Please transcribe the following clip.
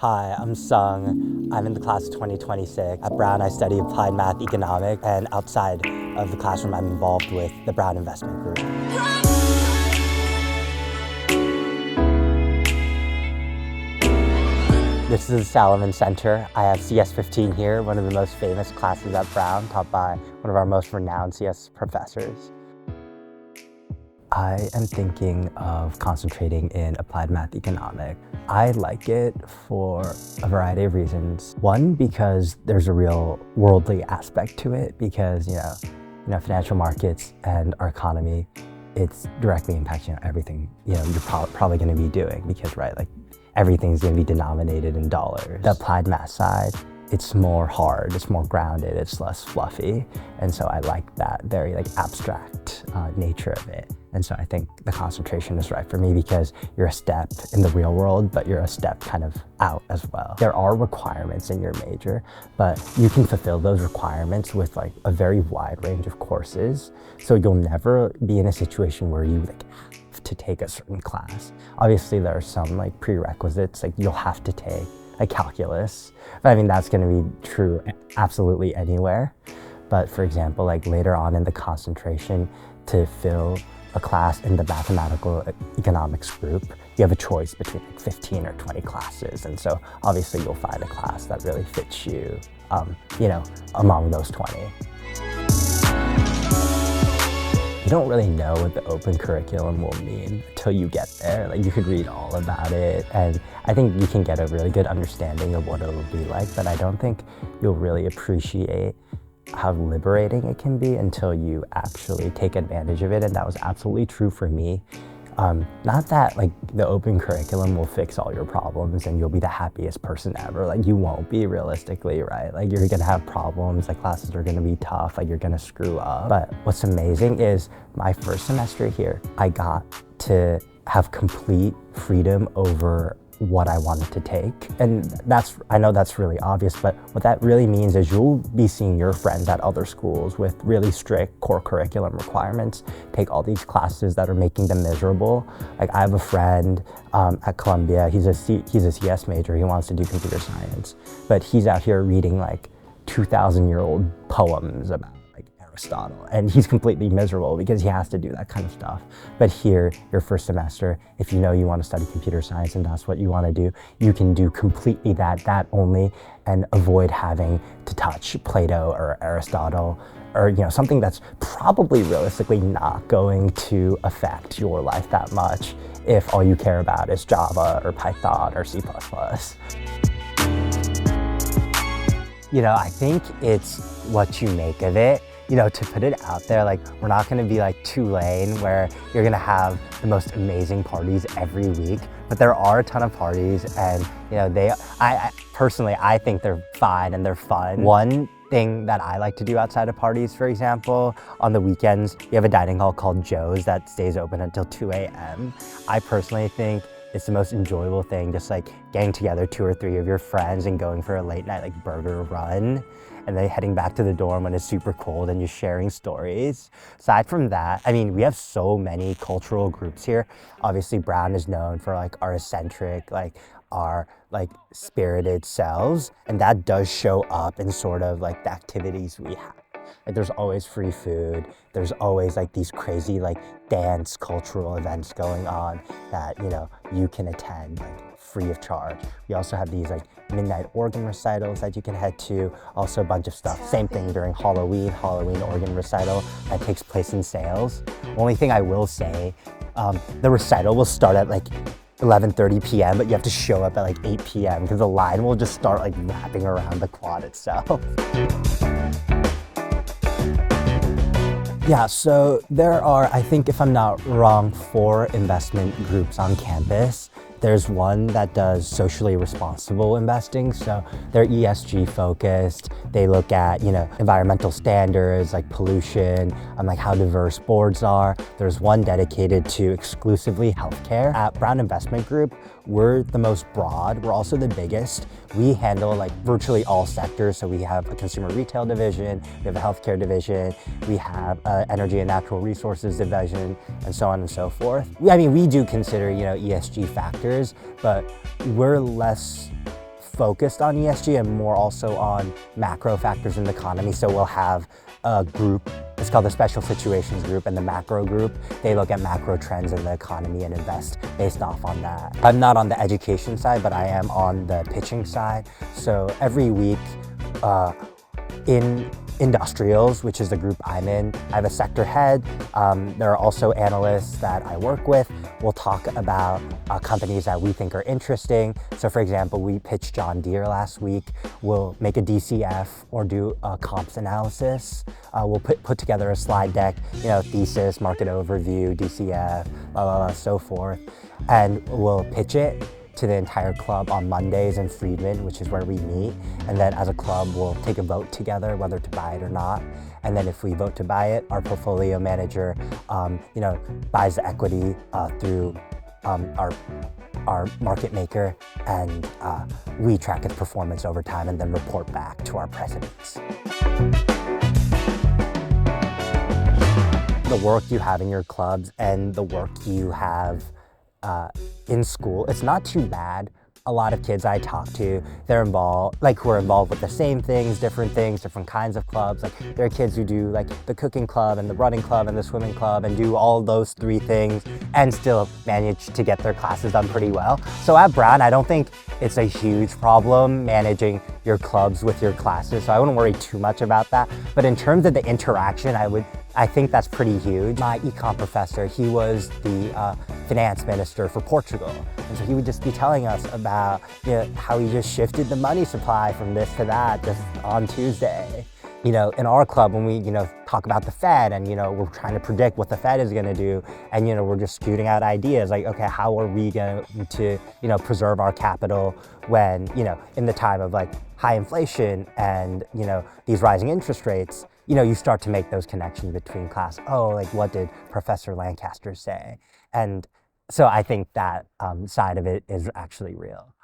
Hi, I'm Sung. I'm in the class of 2026. At Brown, I study applied math economics, and outside of the classroom, I'm involved with the Brown Investment Group. This is the Salomon Center. I have CS15 here, one of the most famous classes at Brown, taught by one of our most renowned CS professors. I am thinking of concentrating in applied math economics. I like it for a variety of reasons. One, because there's a real worldly aspect to it, because financial markets and our economy, it's directly impacting everything you're probably going to be doing, because everything's going to be denominated in dollars. The applied math side, it's more hard, it's more grounded, it's less fluffy, and so I like that very abstract nature of it. And so I think the concentration is right for me because you're a step in the real world, but you're a step kind of out as well. There are requirements in your major, but you can fulfill those requirements with a very wide range of courses. So you'll never be in a situation where you have to take a certain class. Obviously there are some prerequisites, you'll have to take calculus, but I mean that's going to be true absolutely anywhere. But for example, later on in the concentration, to fill a class in the mathematical economics group, you have a choice between 15 or 20 classes, and so obviously you'll find a class that really fits you, among those 20. You don't really know what the open curriculum will mean until you get there. You could read all about it, and I think you can get a really good understanding of what it'll be like, but I don't think you'll really appreciate how liberating it can be until you actually take advantage of it, and that was absolutely true for me. Not that the open curriculum will fix all your problems and you'll be the happiest person ever. You won't be, realistically, right? You're gonna have problems, classes are gonna be tough, you're gonna screw up. But what's amazing is my first semester here, I got to have complete freedom over what I wanted to take. And I know that's really obvious, but what that really means is you'll be seeing your friends at other schools with really strict core curriculum requirements take all these classes that are making them miserable. I have a friend at Columbia, he's a CS major, he wants to do computer science, but he's out here reading 2,000-year-old poems about Aristotle, and he's completely miserable because he has to do that kind of stuff. But here, your first semester, if you know you want to study computer science and that's what you want to do, you can do completely that only, and avoid having to touch Plato or Aristotle, or something that's probably realistically not going to affect your life that much if all you care about is Java or Python or C++. I think it's what you make of it. To put it out there, we're not gonna be Tulane, where you're gonna have the most amazing parties every week, but there are a ton of parties, and I personally think they're fine and they're fun. One thing that I like to do outside of parties, for example, on the weekends, we have a dining hall called Joe's that stays open until 2 a.m. I personally think it's the most enjoyable thing, just getting together 2 or 3 of your friends and going for a late night burger run, and then heading back to the dorm when it's super cold and just sharing stories. Aside from that, I mean, we have so many cultural groups here. Obviously, Brown is known for our eccentric, our spirited selves, and that does show up in sort of the activities we have. There's always free food, there's always these crazy dance cultural events going on that you can attend free of charge. We also have these midnight organ recitals that you can head to, also a bunch of stuff. Same thing during Halloween organ recital that takes place in Sales. Only thing I will say, the recital will start at 11:30 p.m., but you have to show up at 8 p.m. because the line will just start wrapping around the quad itself. Yeah, so there are, I think if I'm not wrong, 4 investment groups on campus. There's one that does socially responsible investing, so they're ESG focused. They look at, environmental standards like pollution, how diverse boards are. There's one dedicated to exclusively healthcare. At Brown Investment Group, we're the most broad. We're also the biggest. We handle virtually all sectors. So we have a consumer retail division, we have a healthcare division, we have an energy and natural resources division, and so on and so forth. I mean, we do consider, ESG factors, but we're less focused on ESG and more also on macro factors in the economy. So we'll have a group, it's called the Special Situations Group, and the macro group, they look at macro trends in the economy and invest based off on that. I'm not on the education side, but I am on the pitching side. So every week in industrials, which is the group I'm in, I have a sector head. There are also analysts that I work with. We'll talk about companies that we think are interesting. So for example, we pitched John Deere last week. We'll make a DCF or do a comps analysis. We'll put together a slide deck, thesis, market overview, DCF, blah, blah, blah, so forth. And we'll pitch it to the entire club on Mondays in Friedman, which is where we meet. And then as a club, we'll take a vote together whether to buy it or not. And then if we vote to buy it, our portfolio manager, buys the equity through our market maker, and we track its performance over time and then report back to our presidents. The work you have in your clubs and the work you have in school, it's not too bad. A lot of kids I talk to, they're involved, who are involved with the same things, different kinds of clubs. There are kids who do the cooking club and the running club and the swimming club and do all those 3 things and still manage to get their classes done pretty well. So at Brown, I don't think it's a huge problem managing your clubs with your classes, so I wouldn't worry too much about that. But in terms of the interaction, I think that's pretty huge. My econ professor, he was the finance minister for Portugal. And so he would just be telling us about how he just shifted the money supply from this to that just on Tuesday. In our club, when we talk about the Fed and we're trying to predict what the Fed is going to do, and we're just shooting out ideas okay, how are we going to preserve our capital when in the time of high inflation and these rising interest rates. You start to make those connections between class. What did Professor Lancaster say? And so I think that side of it is actually real.